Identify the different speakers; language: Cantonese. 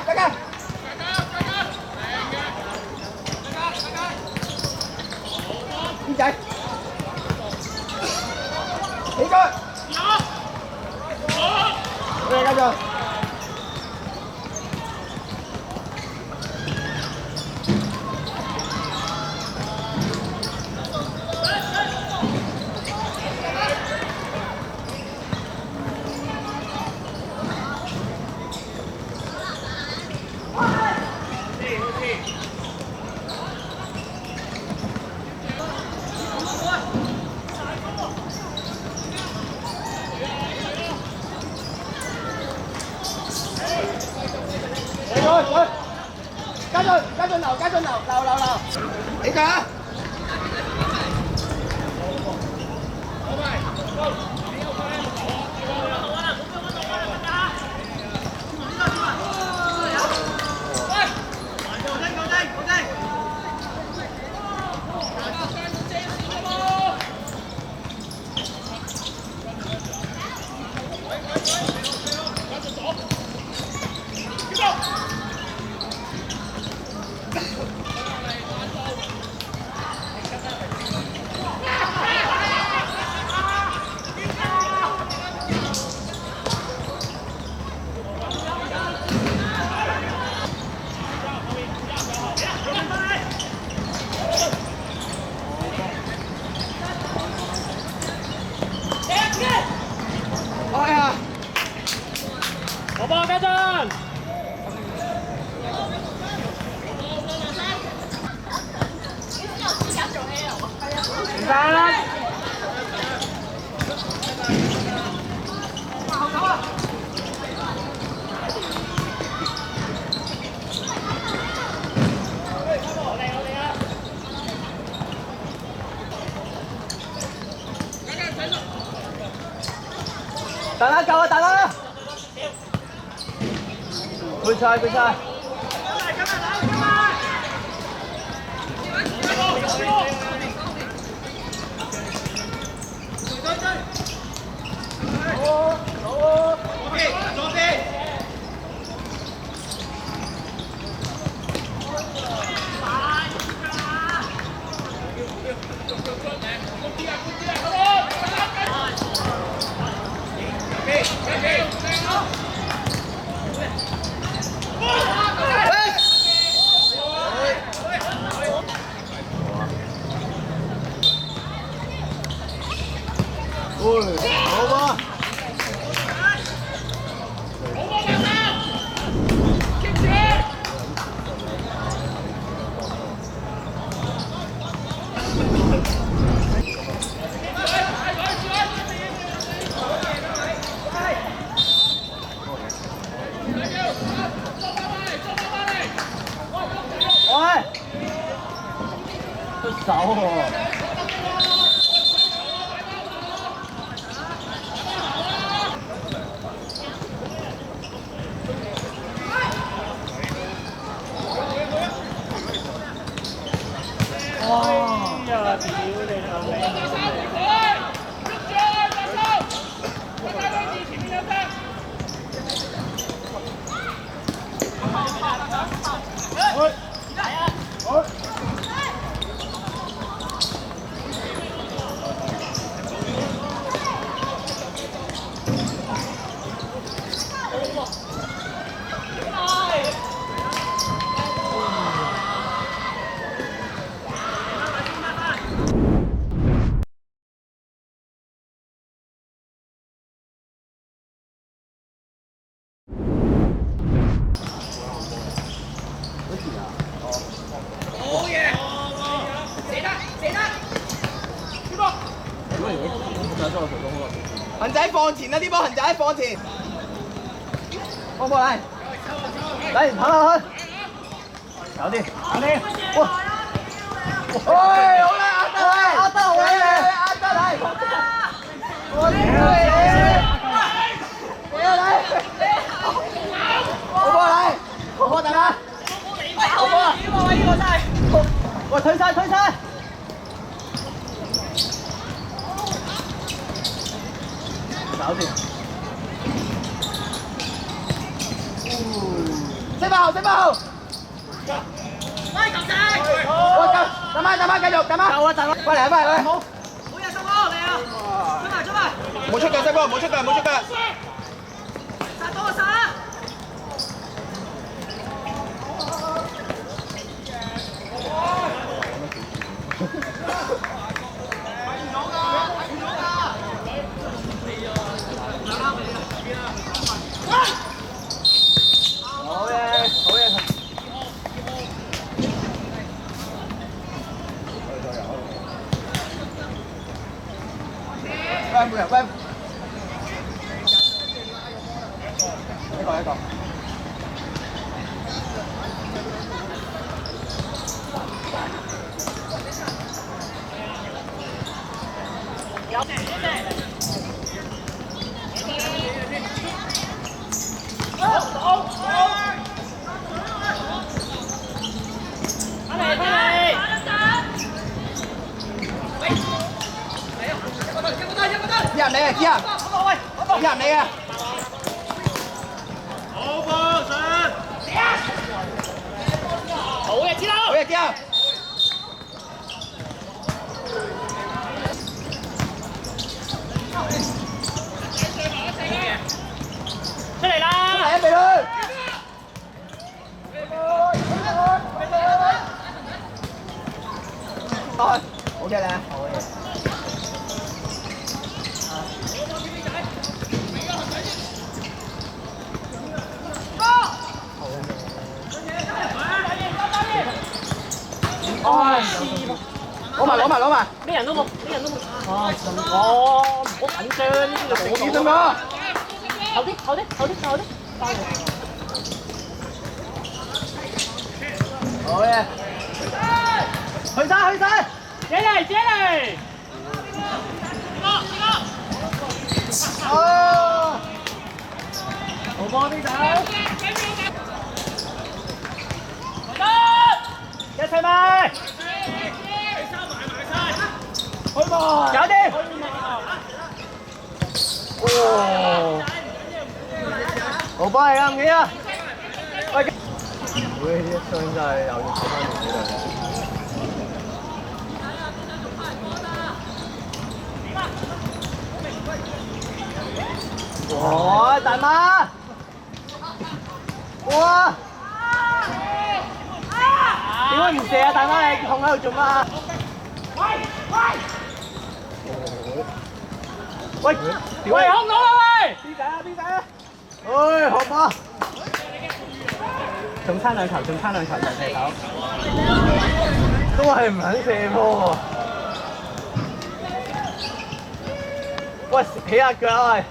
Speaker 1: 大家，啲仔，起腳，對，繼續。加進流，流，起腳啊！
Speaker 2: 好不好，家陣？唔該啦。
Speaker 1: 等啦，夠啦，等啦！佢晒，佢晒。好吧。喂，出手喎！
Speaker 2: 哎呀，屌你老味！恒仔放前啦！啲波恒仔放前，放過嚟，嚟跑落去，搞掂，搞掂，哇！喂，好啦，阿德，好嘢，阿德嚟，我屌你，好波嚟，好波大家，好波啊！呢個真係，喂，推晒，推晒。搞掂。四分後，4分後。喂，等媽，繼續，等媽。
Speaker 1: 走啊，走啊！
Speaker 2: 翻嚟，翻嚟，好。
Speaker 3: 好嘢，收波嚟啊！出埋，
Speaker 2: 冇出腳，西哥，冇出腳，冇出腳。
Speaker 3: 殺多個殺啊！
Speaker 1: 好嘢，好嘢。
Speaker 2: 喂，每人喂。一個。入你啊，入你啊！
Speaker 3: 好嘢，知道。
Speaker 2: 好嘢，叫！
Speaker 3: 出嚟啦！
Speaker 2: 嚟啊，俾佢！好嘅咧，好嘅。攞埋！
Speaker 3: 咩人都冇。啊，我唔好緊張，呢啲就
Speaker 2: 冇意思嘛。
Speaker 3: 後啲，
Speaker 1: 好嘢！去晒！
Speaker 3: 接嚟！
Speaker 1: 哦！好波啲仔！一齊埋！去吧！搞掂！哦！好波嚟啦，唔記得。喂！呢一雙真係又要睇翻年紀啦。哇！大媽！哇！點解唔射啊？大媽你控喺度做乜？喂！喂！控到啦喂！邊仔啊？哎，好波！仲差兩球就射手，都係唔肯射波喎。喂，起下腳喂！